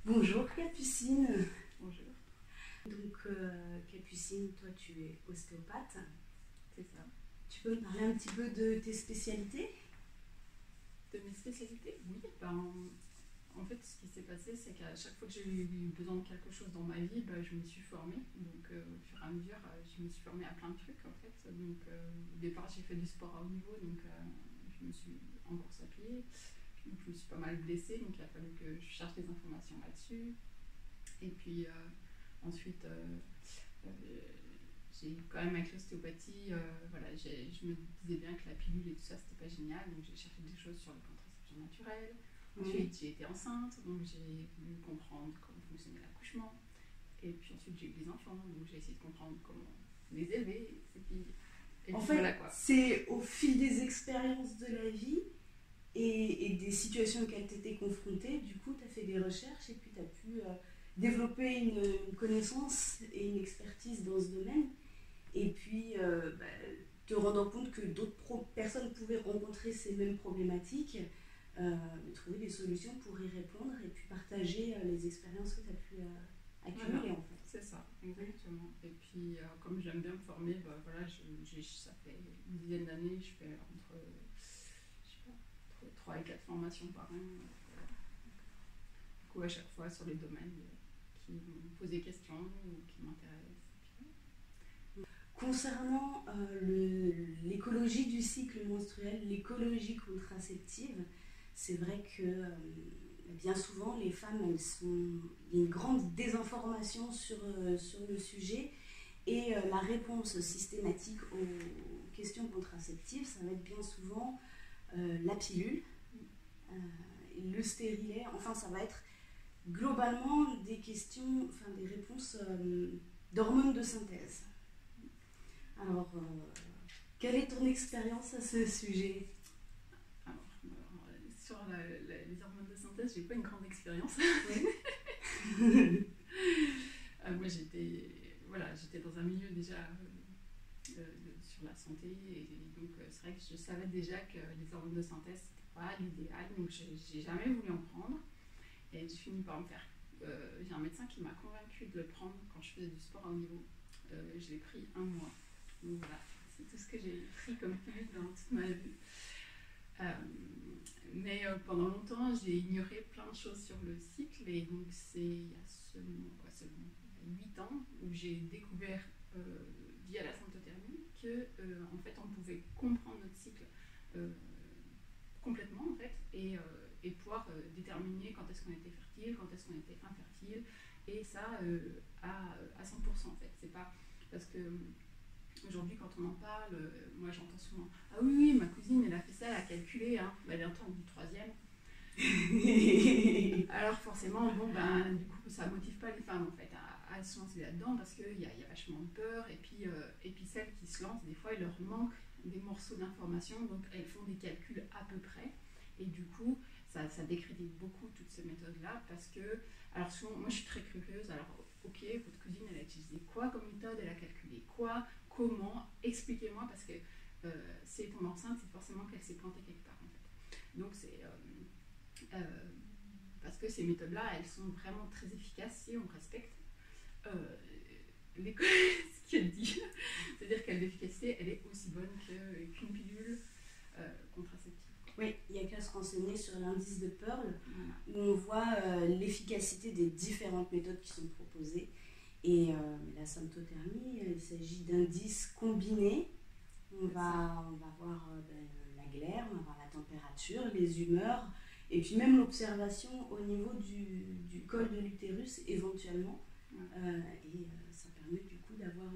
Bonjour Capucine. Bonjour. Donc Capucine, toi tu es ostéopathe. C'est ça. Tu peux me parler un petit peu de tes spécialités? De mes spécialités? Oui. En fait, ce qui s'est passé, c'est qu'à chaque fois que j'ai eu besoin de quelque chose dans ma vie, je me suis formée. Donc au fur et à mesure, je me suis formée à plein de trucs en fait. Donc au départ, j'ai fait du sport à haut niveau, donc je me suis en course à pied. Donc je me suis pas mal blessée, donc il a fallu que je cherche des informations là-dessus. Et puis ensuite, j'ai quand même avec l'ostéopathie, je me disais bien que la pilule et tout ça, c'était pas génial, donc j'ai cherché des choses sur la contraception naturelle. Ensuite, j'ai été enceinte, donc j'ai voulu comprendre comment fonctionnait l'accouchement. Et puis ensuite, j'ai eu des enfants, donc j'ai essayé de comprendre comment les élever. En fait, voilà, quoi. C'est au fil des expériences de la vie et des situations auxquelles tu étais confrontée, du coup, tu as fait des recherches et puis tu as pu développer une connaissance et une expertise dans ce domaine. Et puis, te rendant compte que d'autres personnes pouvaient rencontrer ces mêmes problématiques, trouver des solutions pour y répondre et puis partager les expériences que tu as pu accumuler, voilà, en fait. C'est ça, exactement. Et puis, comme j'aime bien me former, ça fait une dizaine d'années, je fais entre 3 et 4 formations par an. Du coup, à chaque fois sur les domaines qui me posent des questions ou qui m'intéressent. Concernant l'écologie du cycle menstruel, l'écologie contraceptive, c'est vrai que bien souvent les femmes, il y a une grande désinformation sur le sujet et la réponse systématique aux questions contraceptives, ça va être bien souvent la pilule, le stérilet, enfin ça va être globalement des questions, enfin des réponses d'hormones de synthèse. Alors, quelle est ton expérience à ce sujet? Alors, sur les hormones de synthèse, j'ai pas une grande expérience. Oui. Moi, j'étais dans un milieu déjà sur la santé, et donc c'est vrai que je savais déjà que les hormones de synthèse, c'était pas l'idéal, donc j'ai jamais voulu en prendre. Et j'ai fini par me faire. J'ai un médecin qui m'a convaincue de le prendre quand je faisais du sport à haut niveau. Je l'ai pris 1 mois. Donc voilà, c'est tout ce que j'ai pris comme pilule dans toute ma vie. Mais pendant longtemps, j'ai ignoré plein de choses sur le cycle. Et donc c'est il y a seulement 8 ans où j'ai découvert, via la symptothermie, que en fait, on pouvait comprendre notre cycle complètement en fait, et pouvoir déterminer quand est-ce qu'on était fertile, quand est-ce qu'on était infertile, et ça à 100% en fait. C'est pas parce que aujourd'hui quand on en parle, moi j'entends souvent « Ah oui, ma cousine elle a fait ça, elle a calculé, hein. » Elle est en train du 3e. Alors forcément, du coup ça motive pas les femmes en fait à se lancer là-dedans, parce qu'il y a vachement de peur, et puis celles qui se lancent, des fois il leur manque des morceaux d'informations, donc elles font des calculs à peu près, et du coup ça décrédite beaucoup toutes ces méthodes-là, parce que, alors souvent, moi je suis très curieuse, alors ok, votre cousine elle a utilisé quoi comme méthode, elle a calculé quoi, comment, expliquez-moi, parce que si elle tombe enceinte, c'est forcément qu'elle s'est plantée quelque part en fait. Donc c'est parce que ces méthodes-là, elles sont vraiment très efficaces si on respecte ce qu'elle dit. C'est-à-dire que l'efficacité, elle est aussi bonne qu'une pilule contraceptive. Oui, il n'y a qu'à se renseigner sur l'indice de Pearl, où on voit l'efficacité des différentes méthodes qui sont proposées. Et la symptothermie, il s'agit d'indices combinés. On va voir la glaire, on va voir la température, les humeurs, et puis même l'observation au niveau du col de l'utérus éventuellement. Et ça permet du coup d'avoir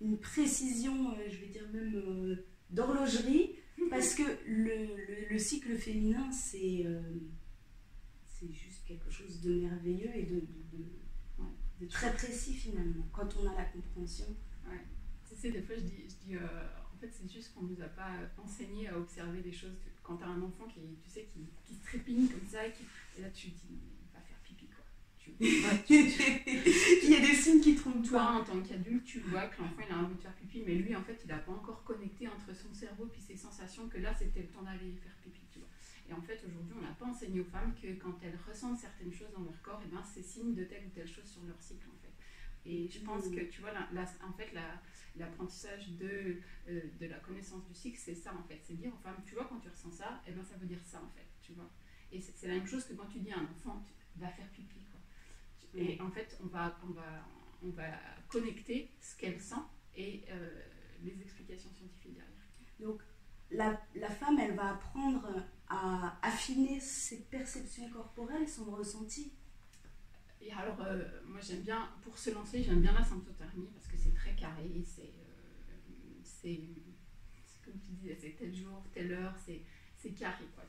une précision, je vais dire même d'horlogerie, parce que le cycle féminin, c'est juste quelque chose de merveilleux et de très précis finalement, quand on a la compréhension. Ouais. Tu sais, des fois je dis en fait c'est juste qu'on ne nous a pas enseigné à observer des choses. Quand tu as un enfant qui se trépigne comme ça, et là tu te dis il va faire pipi quoi. Il y a des signes qui trompent. Toi en tant qu'adulte, tu vois que l'enfant il a envie de faire pipi, mais lui en fait il n'a pas encore connecté entre son cerveau et ses sensations que là c'était le temps d'aller faire pipi, tu vois. Et en fait, aujourd'hui, on n'a pas enseigné aux femmes que quand elles ressentent certaines choses dans leur corps, et ben, c'est signe de telle ou telle chose sur leur cycle, en fait. Et je pense que, tu vois, en fait, l'apprentissage de la connaissance du cycle, c'est ça, en fait. C'est dire aux femmes, tu vois, quand tu ressens ça, et ben, ça veut dire ça, en fait, tu vois. Et c'est la même chose que quand tu dis à un enfant, va faire pipi, quoi. Et en fait, on va connecter ce qu'elle sent et les explications scientifiques derrière. Donc, la femme, elle va apprendre à affiner ses perceptions corporelles, son ressenti. Et alors, moi j'aime bien, pour se lancer, j'aime bien la symptothermie parce que c'est très carré, c'est comme tu disais, c'est tel jour, telle heure, c'est carré, quoi.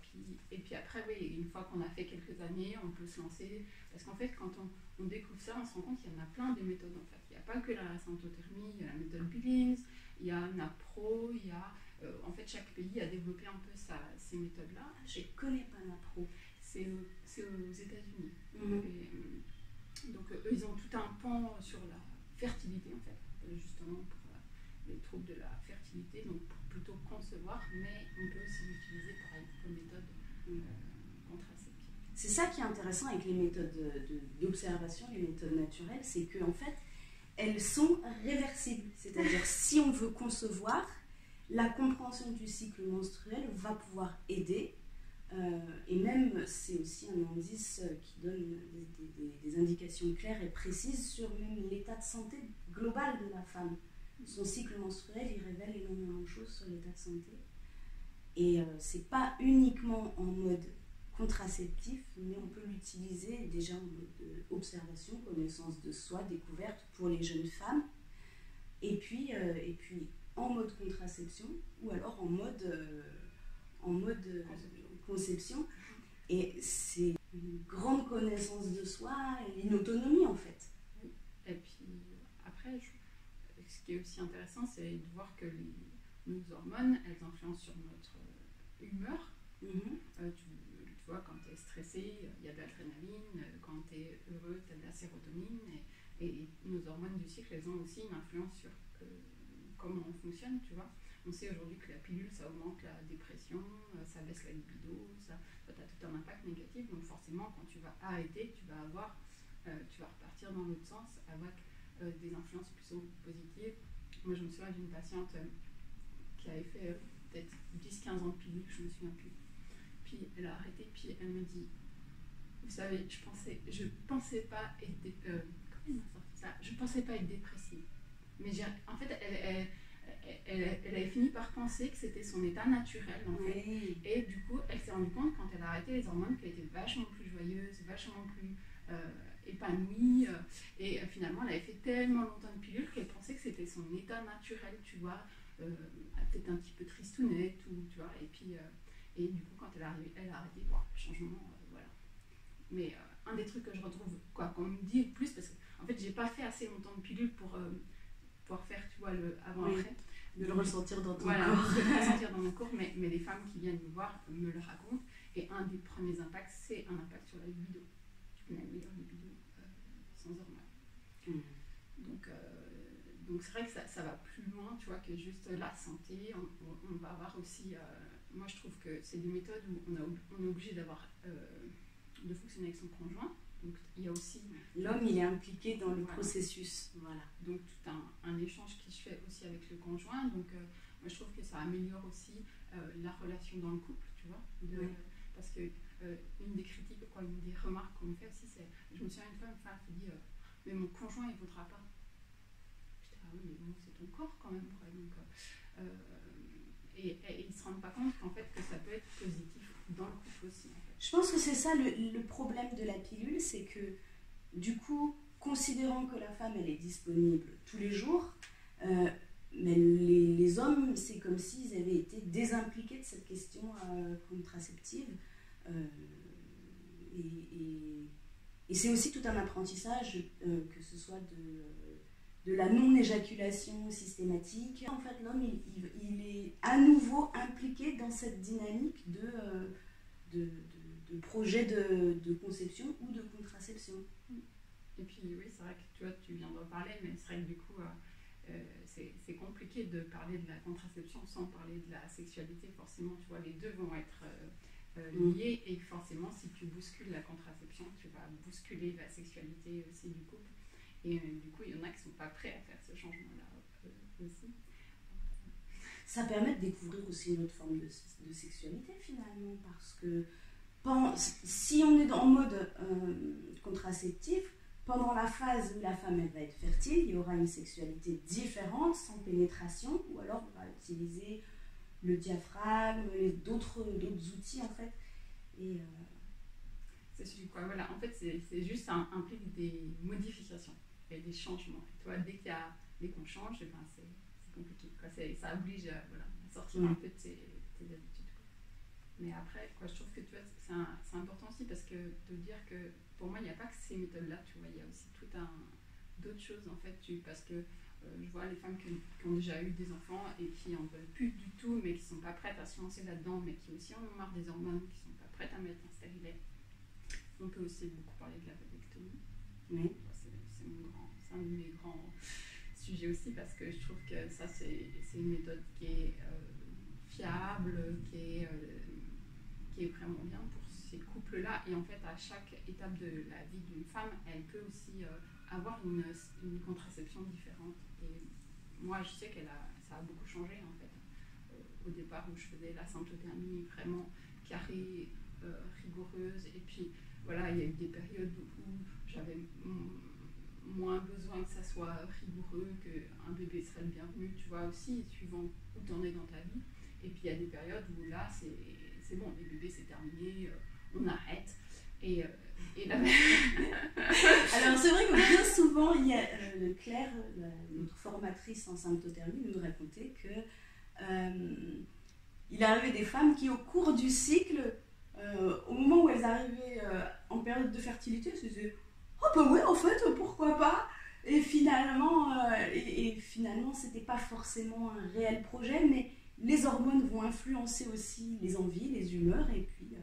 Et puis après, oui, une fois qu'on a fait quelques années, on peut se lancer, parce qu'en fait, quand on découvre ça, on se rend compte qu'il y en a plein de méthodes, en fait. Il n'y a pas que la symptothermie, il y a la méthode Billings, il y a NAPRO, il y a... en fait, chaque pays a développé un peu ces méthodes-là. Je ne connais pas NAPRO. C'est aux États-Unis. Mm-hmm. Donc, eux, ils ont tout un pan sur la fertilité, en fait, justement pour les troubles de la fertilité, donc pour plutôt concevoir, mais on peut aussi l'utiliser pareil comme méthode contraceptive. C'est ça qui est intéressant avec les méthodes d'observation, les méthodes naturelles, c'est qu'en fait, elles sont réversibles. C'est-à-dire, si on veut concevoir, la compréhension du cycle menstruel va pouvoir aider. Et même, c'est aussi un indice qui donne des indications claires et précises sur même l'état de santé global de la femme. Son cycle menstruel, il révèle énormément de choses sur l'état de santé. Et c'est pas uniquement en mode contraceptif, mais on peut l'utiliser déjà en mode observation, connaissance de soi, découverte pour les jeunes femmes. Et puis en mode contraception, ou alors en mode conception. Et c'est une grande connaissance de soi et une autonomie, en fait. Et puis après, ce qui est aussi intéressant, c'est de voir que nos hormones, elles influencent sur notre humeur. Mm-hmm. Tu vois, quand tu es stressé, il y a de l'adrénaline, quand tu es heureux, tu as de la sérotonine. Et nos hormones du cycle, elles ont aussi une influence sur comment on fonctionne, tu vois. On sait aujourd'hui que la pilule, ça augmente la dépression, ça baisse la libido, ça a tout un impact négatif. Donc forcément, quand tu vas arrêter, tu vas repartir dans l'autre sens avec des influences plutôt positives. Moi, je me souviens d'une patiente qui avait fait peut-être 10-15 ans de pilule, je me souviens plus. Puis elle a arrêté, puis elle me dit, vous savez, je pensais pas être je pensais pas être dépressive. Mais en fait, elle avait fini par penser que c'était son état naturel, en fait. Oui. Et du coup, elle s'est rendue compte, quand elle a arrêté les hormones, qu'elle était vachement plus joyeuse, vachement plus épanouie. Et finalement, elle avait fait tellement longtemps de pilule qu'elle pensait que c'était son état naturel, tu vois. Peut-être un petit peu tristounette, tu vois. Et puis, et du coup, quand elle a arrêté, bon, changement, voilà. Mais un des trucs que je retrouve, qu'on me dit le plus, parce que en fait, j'ai pas fait assez longtemps de pilule pour faire, tu vois, le avant-après. De le ressentir dans ton corps. De le ressentir dans mon corps, mais les femmes qui viennent me voir me le racontent. Et un des premiers impacts, c'est un impact sur la libido. On a une meilleure libido sans hormones. Donc c'est vrai que ça va plus loin, tu vois, que juste la santé. On va avoir aussi... moi, je trouve que c'est des méthodes où on est obligé de fonctionner avec son conjoint. Donc, il y a aussi... L'homme, il est impliqué dans le processus. Voilà. Donc, tout un échange qui se fait aussi avec le conjoint. Donc, moi, je trouve que ça améliore aussi la relation dans le couple, tu vois. Parce que une des critiques, une des remarques qu'on me fait aussi, c'est... Je me souviens une fois, une femme qui dit mais mon conjoint, il ne voudra pas. Je dis, ah oui, mais bon, c'est ton corps quand même. Donc, et ils ne se rendent pas compte qu'en fait, que ça peut être positif dans le couple aussi. En fait. Je pense que c'est ça le problème de la pilule, c'est que du coup, considérant que la femme elle est disponible tous les jours, mais les hommes, c'est comme s'ils avaient été désimpliqués de cette question contraceptive. Et c'est aussi tout un apprentissage, que ce soit de la non-éjaculation systématique. En fait, l'homme, il est à nouveau impliqué dans cette dynamique de projet de conception ou de contraception. Et puis oui, c'est vrai que tu viens d'en parler, mais c'est vrai que du coup, c'est compliqué de parler de la contraception sans parler de la sexualité. Forcément, tu vois, les deux vont être liés, et forcément, si tu bouscules la contraception, tu vas bousculer la sexualité aussi du couple. Et du coup, il y en a qui ne sont pas prêts à faire ce changement-là aussi. Ça permet de découvrir aussi une autre forme de sexualité finalement, parce que si on est en mode contraceptif, pendant la phase où la femme elle va être fertile, il y aura une sexualité différente, sans pénétration, ou alors on va utiliser le diaphragme, d'autres outils en fait. Et c'est quoi, voilà. En fait, c'est juste implique des modifications et des changements. Et toi, dès qu'on change, eh ben, c'est compliqué. Quoi. Ça oblige à sortir un peu de tes habitudes. Quoi. Mais après, quoi, je trouve que tu vois, c'est important aussi parce que de dire que pour moi, il n'y a pas que ces méthodes-là. Tu vois, il y a aussi d'autres choses en fait. Parce que je vois les femmes qui ont déjà eu des enfants et qui en veulent plus du tout, mais qui ne sont pas prêtes à se lancer là-dedans, mais qui aussi en ont marre des hormones, qui ne sont pas prêtes à mettre un stérilet. On peut aussi beaucoup parler de la vasectomie. Oui. C'est un de mes grands sujets aussi parce que je trouve que ça c'est une méthode qui est fiable, qui est vraiment bien pour ces couples-là. Et en fait, à chaque étape de la vie d'une femme, elle peut aussi avoir une contraception différente. Et moi, je sais ça a beaucoup changé en fait. Au départ où je faisais la symptothermie vraiment carrée, rigoureuse, et puis voilà, il y a eu des périodes où j'avais moins besoin que ça soit rigoureux, qu'un bébé serait le bienvenu, tu vois, aussi, suivant où tu en es dans ta vie. Et puis il y a des périodes où là, c'est bon, les bébés c'est terminé, on arrête. Et là... Alors c'est vrai que bien souvent, il y a Claire, notre formatrice en symptothermie, nous racontait que il arrivait des femmes qui, au cours du cycle, au moment où elles arrivaient en période de fertilité, se disaient « Oh bah ouais, en fait, pourquoi pas ?» Et finalement, c'était pas forcément un réel projet, mais les hormones vont influencer aussi les envies, les humeurs, et puis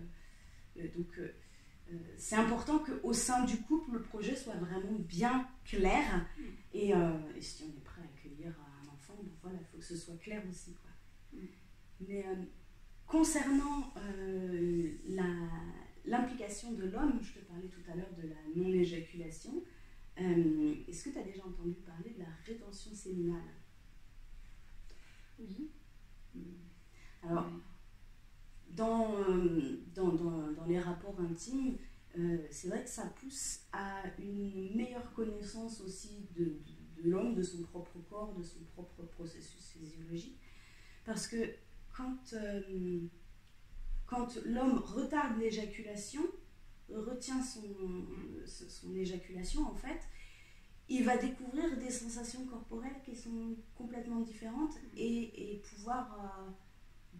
c'est important qu'au sein du couple, le projet soit vraiment bien clair, et si on est prêt à accueillir un enfant, ben voilà, il faut que ce soit clair aussi, quoi. Mais concernant l'implication de l'homme, je te parlais tout à l'heure de la non-éjaculation, est-ce que tu as déjà entendu parler de la rétention séminale? Oui. Alors, dans les rapports intimes, c'est vrai que ça pousse à une meilleure connaissance aussi de l'homme, de son propre corps, de son propre processus physiologique. Parce que quand l'homme retarde l'éjaculation, retient son éjaculation en fait, il va découvrir des sensations corporelles qui sont complètement différentes et pouvoir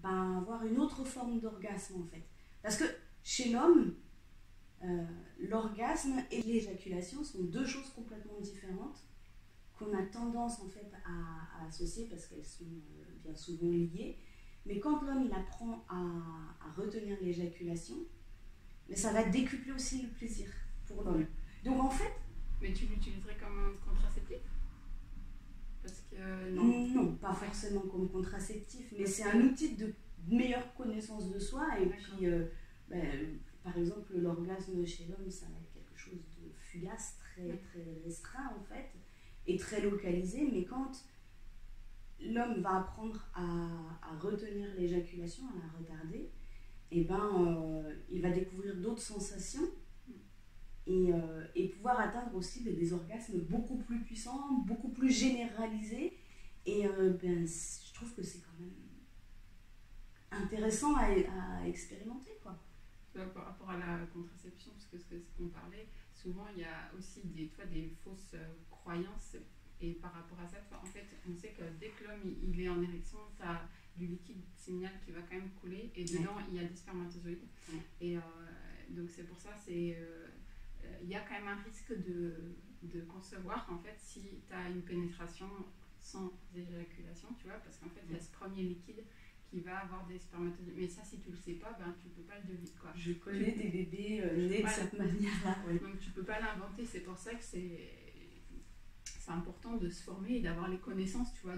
avoir une autre forme d'orgasme en fait. Parce que chez l'homme, l'orgasme et l'éjaculation sont deux choses complètement différentes qu'on a tendance en fait à associer parce qu'elles sont bien souvent liées. Mais quand l'homme il apprend à retenir l'éjaculation, mais ça va décupler aussi le plaisir pour l'homme. Donc en fait... Mais tu l'utiliserais comme un contraceptif? Parce que non, pas forcément comme contraceptif, mais c'est un outil de meilleure connaissance de soi. Et puis, par exemple, l'orgasme chez l'homme, ça va être quelque chose de fugace, très, très restreint en fait, et très localisé. Mais quand l'homme va apprendre à retenir l'éjaculation, à la retarder, et il va découvrir d'autres sensations et pouvoir atteindre aussi des orgasmes beaucoup plus puissants, beaucoup plus généralisés. Et je trouve que c'est quand même intéressant à expérimenter, quoi. Par rapport à la contraception, parce que ce qu'on parlait, souvent il y a aussi des fausses croyances. Et par rapport à ça, en fait, on sait que dès que l'homme il est en érection, tu as du liquide séminal qui va quand même couler, et dedans il y a des spermatozoïdes. Et donc c'est pour ça, il y a quand même un risque de concevoir en fait si tu as une pénétration sans éjaculation, tu vois, parce qu'en fait il y a ce premier liquide qui va avoir des spermatozoïdes. Mais ça, si tu le sais pas, tu peux pas le deviner, quoi. Je connais des bébés nés de cette manière-là. Oui. Donc tu peux pas l'inventer. C'est pour ça que c'est important de se former et d'avoir les connaissances, tu vois,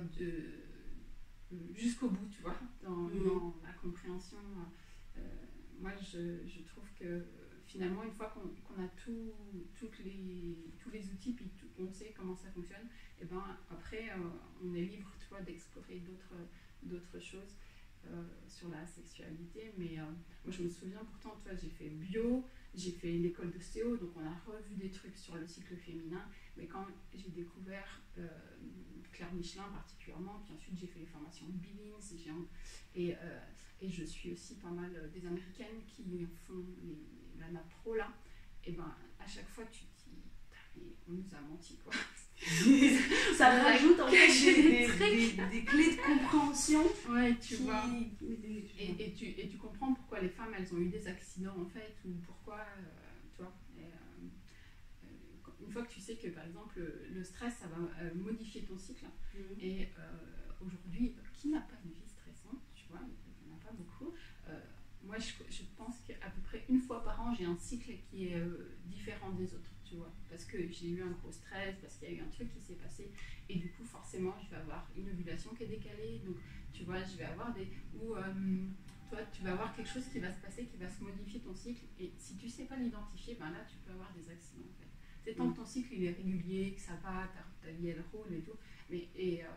jusqu'au bout, tu vois, dans la compréhension. moi, je trouve que finalement, une fois qu'on a tous les outils, puis on sait comment ça fonctionne, et ben après, on est libre, tu vois, d'explorer d'autres choses sur la sexualité. Mais moi, je me souviens pourtant, tu vois, j'ai fait bio, j'ai fait l'école d'ostéo, donc on a revu des trucs sur le cycle féminin. Mais quand j'ai découvert Claire Michelin particulièrement, puis ensuite j'ai fait les formations Billings, et je suis aussi pas mal des Américaines qui font la NAPRO là, et ben à chaque fois tu te dis, mais on nous a menti quoi. Ça rajoute en fait des clés de compréhension. Ouais, tu vois. Et tu comprends pourquoi les femmes elles ont eu des accidents en fait, ou pourquoi, tu vois. Une fois que tu sais que par exemple le stress ça va modifier ton cycle, et aujourd'hui, qui n'a pas une vie stressante, tu vois, il n'y en a pas beaucoup. Moi je pense qu'à peu près une fois par an j'ai un cycle qui est différent des autres, tu vois, parce que j'ai eu un gros stress, parce qu'il y a eu un truc qui s'est passé, et du coup forcément je vais avoir une ovulation qui est décalée, donc tu vois je vais avoir toi tu vas avoir quelque chose qui va se passer, qui va se modifier ton cycle, et si tu sais pas l'identifier, ben là tu peux avoir des accidents en fait. C'est tant que ton cycle il est régulier, que ça va, ta vie elle roule et tout, mais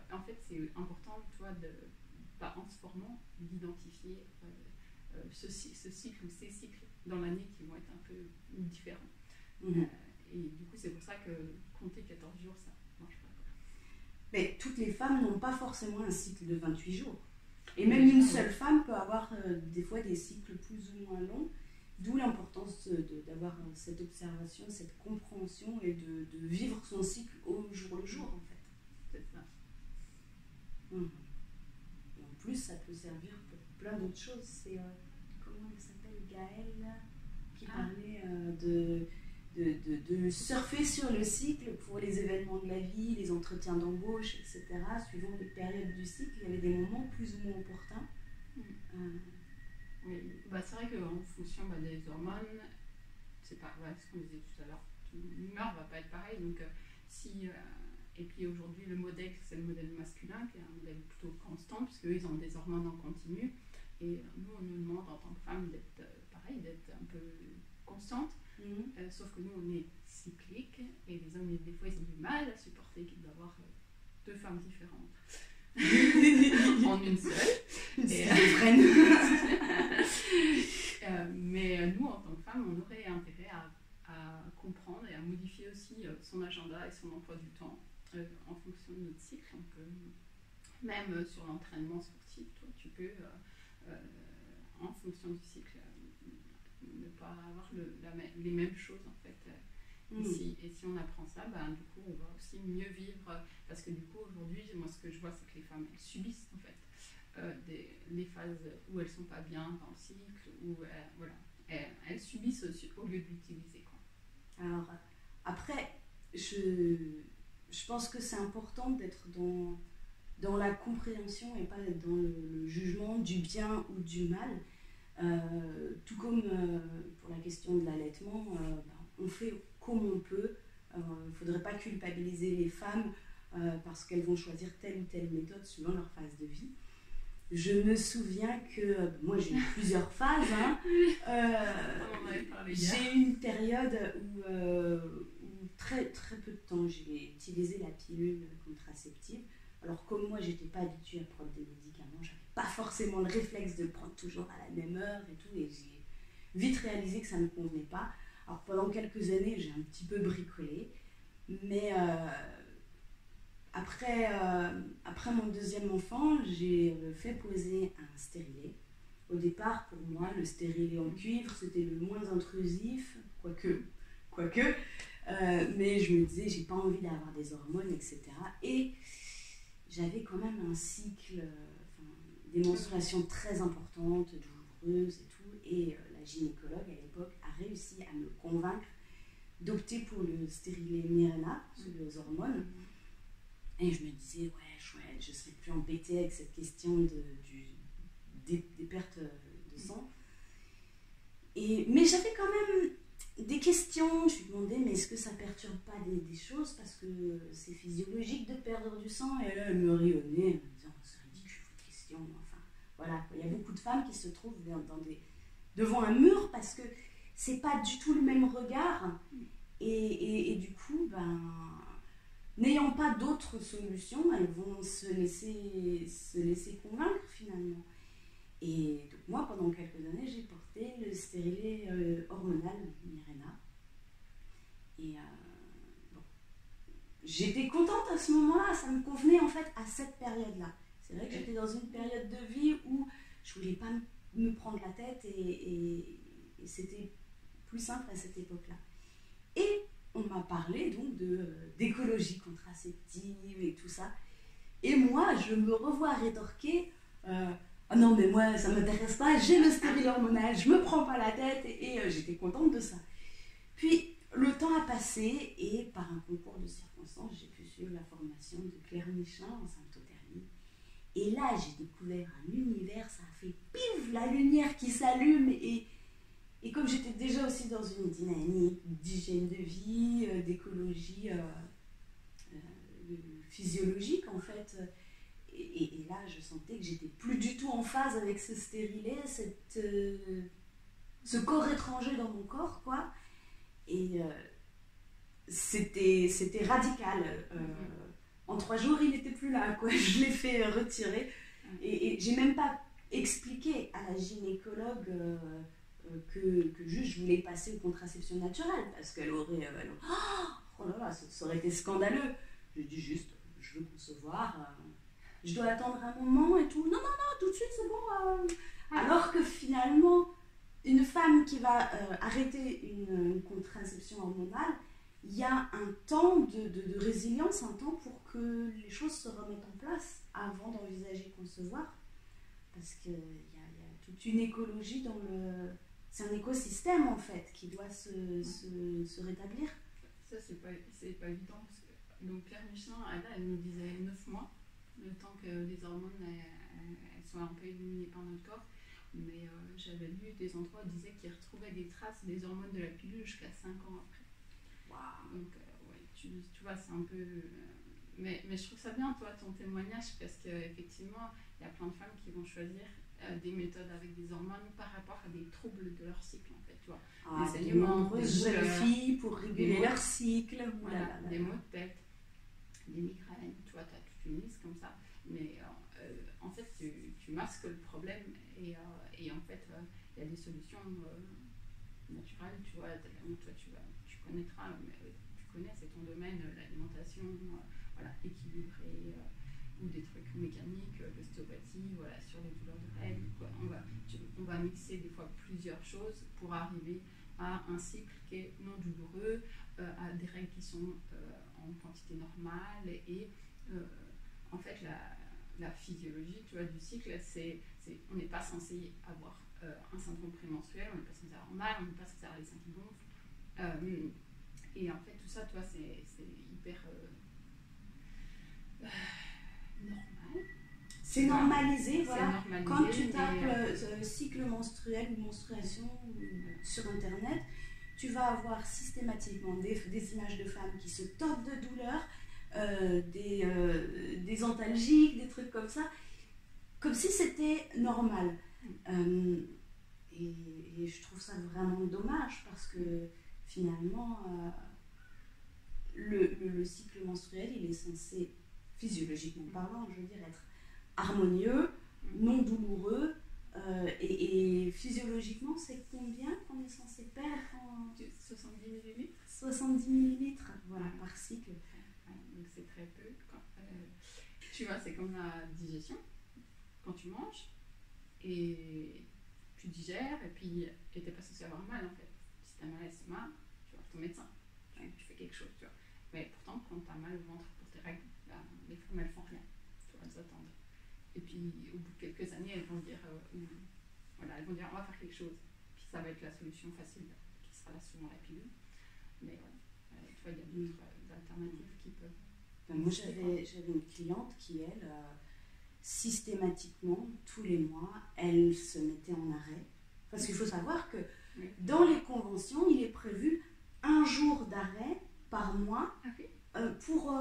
en fait c'est important, tu vois, pas en se formant, d'identifier ce cycle ou ces cycles dans l'année qui vont être un peu différents. Et du coup, c'est pour ça que compter 14 jours, ça ne marche pas. Mais toutes les femmes n'ont pas forcément un cycle de 28 jours. Et même une seule femme peut avoir des fois des cycles plus ou moins longs, d'où l'importance d'avoir cette observation, cette compréhension et de vivre son cycle au jour le jour, en fait. C'est ça. Et en plus, ça peut servir pour plein d'autres choses. C'est, comment elle s'appelle, Gaëlle, qui parlait de surfer sur le cycle pour les événements de la vie, les entretiens d'embauche, etc. Suivant les périodes du cycle, il y avait des moments plus ou moins opportuns. Oui, c'est vrai qu'en fonction des hormones, c'est pas ce qu'on disait tout à l'heure, l'humeur ne va pas être pareille. Donc, et puis aujourd'hui, le modèle, c'est le modèle masculin, qui est un modèle plutôt constant, parce qu'eux, ils ont des hormones en continu. Et nous, on nous demande en tant que femme d'être d'être un peu constante. Sauf que nous, on est cyclique, et les hommes, des fois, ils ont du mal à supporter qu'ils doivent avoir deux femmes différentes en une seule. Mais nous, en tant que femmes, on aurait intérêt à comprendre et à modifier aussi son agenda et son emploi du temps en fonction de notre cycle. Donc, même sur l'entraînement sportif, toi, tu peux, en fonction du cycle, ne pas avoir les mêmes choses en fait. Et si on apprend ça, du coup on va aussi mieux vivre, parce que du coup aujourd'hui, moi ce que je vois, c'est que les femmes elles subissent en fait les phases où elles sont pas bien dans le cycle, où elles subissent au lieu de l'utiliser, quoi. Alors après, je pense que c'est important d'être dans la compréhension et pas d'être dans le jugement du bien ou du mal. Tout comme pour la question de l'allaitement, on fait comme on peut. Il ne faudrait pas culpabiliser les femmes parce qu'elles vont choisir telle ou telle méthode suivant leur phase de vie. Je me souviens que moi j'ai eu plusieurs phases. J'ai eu une période où très, très peu de temps j'ai utilisé la pilule contraceptive. Alors comme moi j'étais pas habituée à prendre des médicaments, j'avais pas forcément le réflexe de prendre toujours à la même heure et tout, et j'ai vite réalisé que ça ne me convenait pas. Alors pendant quelques années j'ai un petit peu bricolé, mais après mon deuxième enfant, j'ai fait poser un stérilet. Au départ, pour moi, le stérilet en cuivre, c'était le moins intrusif, quoique, mais je me disais, j'ai pas envie d'avoir des hormones, etc. Et j'avais quand même un cycle, des menstruations très importantes, douloureuses et tout, et la gynécologue à l'époque a réussi à me convaincre d'opter pour le stérilet Mirena, celui aux hormones. Et je me disais, ouais, chouette, je ne serais plus embêtée avec cette question des pertes de sang. Mais j'avais quand même des questions. Je lui demandais, mais est-ce que ça ne perturbe pas des choses parce que c'est physiologique de perdre du sang? Et là, elle me rionnait en me disant, c'est ridicule votre question. Enfin, voilà, il y a beaucoup de femmes qui se trouvent dans devant un mur parce que c'est pas du tout le même regard. Et du coup, n'ayant pas d'autres solutions, elles vont se laisser convaincre finalement. Et donc moi, pendant quelques années, j'ai porté le stérilet hormonal Mirena. Et bon, j'étais contente à ce moment-là, ça me convenait en fait à cette période-là. C'est vrai que j'étais dans une période de vie où je voulais pas me prendre la tête et c'était plus simple à cette époque-là. Et on m'a parlé donc d'écologie contraceptive et tout ça. Et moi, je me revois rétorquer ah non, mais moi, ça ne m'intéresse pas, j'ai le stérilet hormonal, je ne me prends pas la tête et j'étais contente de ça. Puis, le temps a passé et par un concours de circonstances, j'ai pu suivre la formation de Claire Michin en symptothermie. Et là, j'ai découvert un univers, ça a fait pif, la lumière qui s'allume. Et comme j'étais déjà aussi dans une dynamique d'hygiène de vie, d'écologie physiologique en fait, et là, je sentais que j'étais plus du tout en phase avec ce stérilet, ce corps étranger dans mon corps, quoi. Et c'était radical. En 3 jours, il n'était plus là, quoi. Je l'ai fait retirer. Et j'ai même pas expliqué à la gynécologue que juste je voulais passer aux contraceptions naturelles, parce qu'elle aurait... oh là là, ça aurait été scandaleux. J'ai dit juste, je veux concevoir... je dois attendre un moment et tout. Non, tout de suite, c'est bon. Alors que finalement, une femme qui va arrêter une contraception hormonale, il y a un temps de résilience, un temps pour que les choses se remettent en place avant d'envisager concevoir. Parce qu'il y a toute une écologie dans le... C'est un écosystème, en fait, qui doit se rétablir. Ça, c'est pas évident. Parce que, donc, Claire Michin, elle nous disait 9 mois. Le temps que les hormones elles soient un peu éliminées par notre corps. Mais j'avais lu des endroits où disaient qu'ils retrouvaient des traces des hormones de la pilule jusqu'à 5 ans après. Wow. Donc, ouais, tu vois, c'est un peu... mais je trouve ça bien, toi, ton témoignage, parce qu'effectivement, il y a plein de femmes qui vont choisir des méthodes avec des hormones par rapport à des troubles de leur cycle, en fait, tu vois. Des saignements, des jeunes filles pour réguler leur cycle. Voilà, des maux de tête, des migraines, tu vois, tu as toute une liste comme ça. Mais en fait, tu masques le problème et en fait, il y a des solutions naturelles, tu vois. Toi, tu connaîtras, mais tu connais, c'est ton domaine, l'alimentation, voilà, équilibrée, ou des trucs mécaniques, l'ostéopathie, voilà, sur les douleurs de règles. On va mixer des fois plusieurs choses pour arriver à un cycle qui est non douloureux, à des règles qui sont en quantité normale et en fait la physiologie, tu vois, du cycle, on n'est pas censé avoir un syndrome prémenstruel, on n'est pas censé avoir mal, on n'est pas censé avoir les seins qui gonflent. Et en fait, tout ça, tu vois, c'est hyper normal. C'est normalisé, voilà. Normalisé, quand tu tapes cycle menstruel ou menstruation sur Internet, tu vas avoir systématiquement des images de femmes qui se tordent de douleur, des antalgiques, des trucs comme ça, comme si c'était normal. Et je trouve ça vraiment dommage parce que finalement, le cycle menstruel, il est censé, physiologiquement parlant, je veux dire, être harmonieux, non douloureux, et physiologiquement, c'est combien qu'on est censé perdre en... 70 millilitres 70 millilitres, voilà, par cycle. Donc c'est très peu. Tu vois, c'est comme la digestion. Quand tu manges, et tu digères, et puis tu n'es pas censé avoir mal, en fait. Si tu as mal à l'estomac, tu vas voir ton médecin. Tu fais quelque chose, tu vois. Mais pourtant, quand tu as mal au ventre pour tes règles, les femmes, elles font rien. Tu vois, elles attendent. Et puis, au bout de quelques années, elles vont dire, voilà, elles vont dire, on va faire quelque chose. Puis ça va être la solution facile, qui sera là souvent la pilule. Mais voilà, tu vois, il y a d'autres alternatives qui peuvent... Moi, j'avais une cliente qui, elle, systématiquement, tous les mois, elle se mettait en arrêt. Parce qu'il faut savoir que dans les conventions, il est prévu 1 jour d'arrêt par mois pour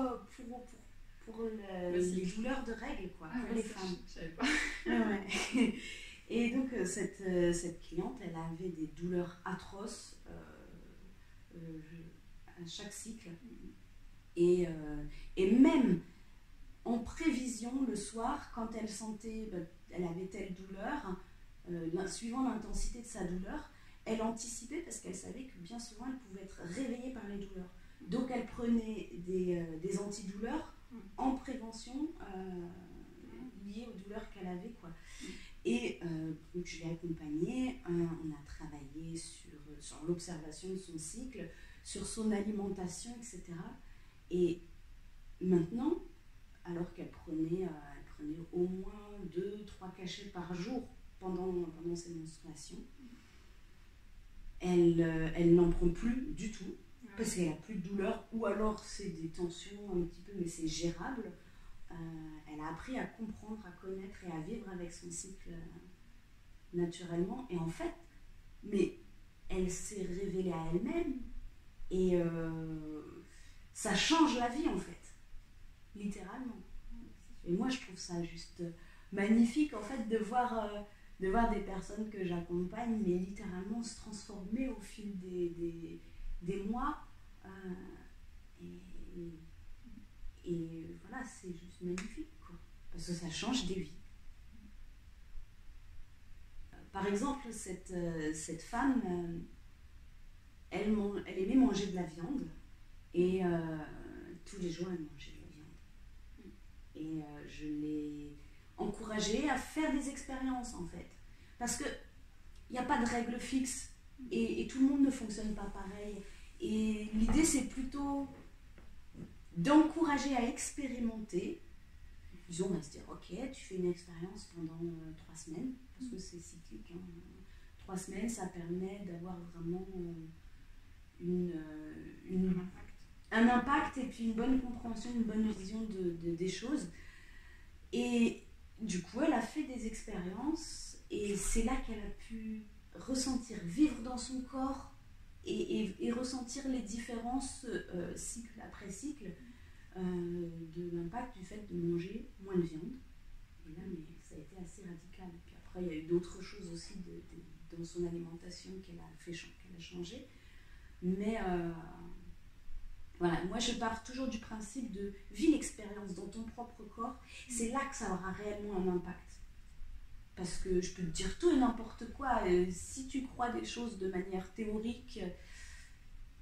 les douleurs de règles, quoi, pour les femmes. Je savais pas. Et donc cette cliente, elle avait des douleurs atroces à chaque cycle. Et même en prévision, le soir, quand elle sentait, elle avait telle douleur, suivant l'intensité de sa douleur, elle anticipait parce qu'elle savait que bien souvent elle pouvait être réveillée par les douleurs. Donc elle prenait des antidouleurs en prévention liées aux douleurs qu'elle avait, quoi. Et donc je l'ai accompagnée, on a travaillé sur l'observation de son cycle, sur son alimentation, etc. Et maintenant, alors qu'elle prenait au moins 2-3 cachets par jour pendant ses menstruations, elle n'en prend plus du tout, parce qu'elle n'a plus de douleur, ou alors c'est des tensions un petit peu, mais c'est gérable. Elle a appris à comprendre, à connaître et à vivre avec son cycle naturellement. Et en fait, mais elle s'est révélée à elle-même et ça change la vie en fait, littéralement. Et moi je trouve ça juste magnifique en fait de voir des personnes que j'accompagne mais littéralement se transformer au fil des mois. Et voilà, c'est juste magnifique, quoi. Parce que ça change des vies. Par exemple, cette femme, elle aimait manger de la viande. Et tous les jours, elle mangeait de la viande. Et je l'ai encouragée à faire des expériences, en fait. Parce qu'il n'y a pas de règle fixe. Et tout le monde ne fonctionne pas pareil. Et l'idée, c'est plutôt d'encourager à expérimenter. Disons, on va se dire, ok, tu fais une expérience pendant 3 semaines, parce que c'est cyclique. 3 semaines, ça permet d'avoir vraiment un impact et puis une bonne compréhension, une bonne vision des choses. Et du coup, elle a fait des expériences et c'est là qu'elle a pu ressentir, vivre dans son corps et ressentir les différences cycle après cycle de l'impact du fait de manger moins de viande. Et là, mais ça a été assez radical. Puis après, il y a eu d'autres choses aussi dans son alimentation qu'elle a changé. Mais voilà, moi je pars toujours du principe de vis l'expérience dans ton propre corps. C'est là que ça aura réellement un impact. Parce que je peux te dire tout et n'importe quoi. Si tu crois des choses de manière théorique,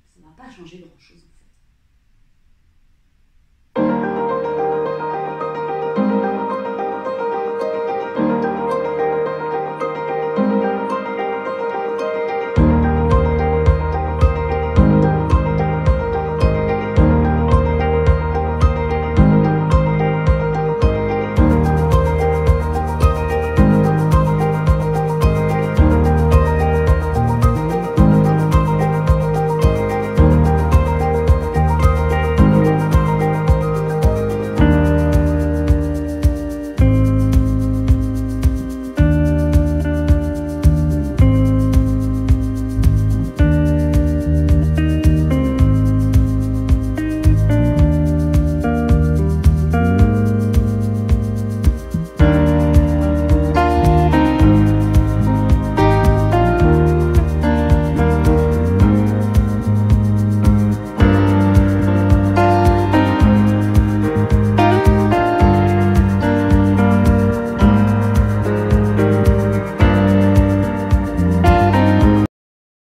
ça ne va pas changer grand-chose.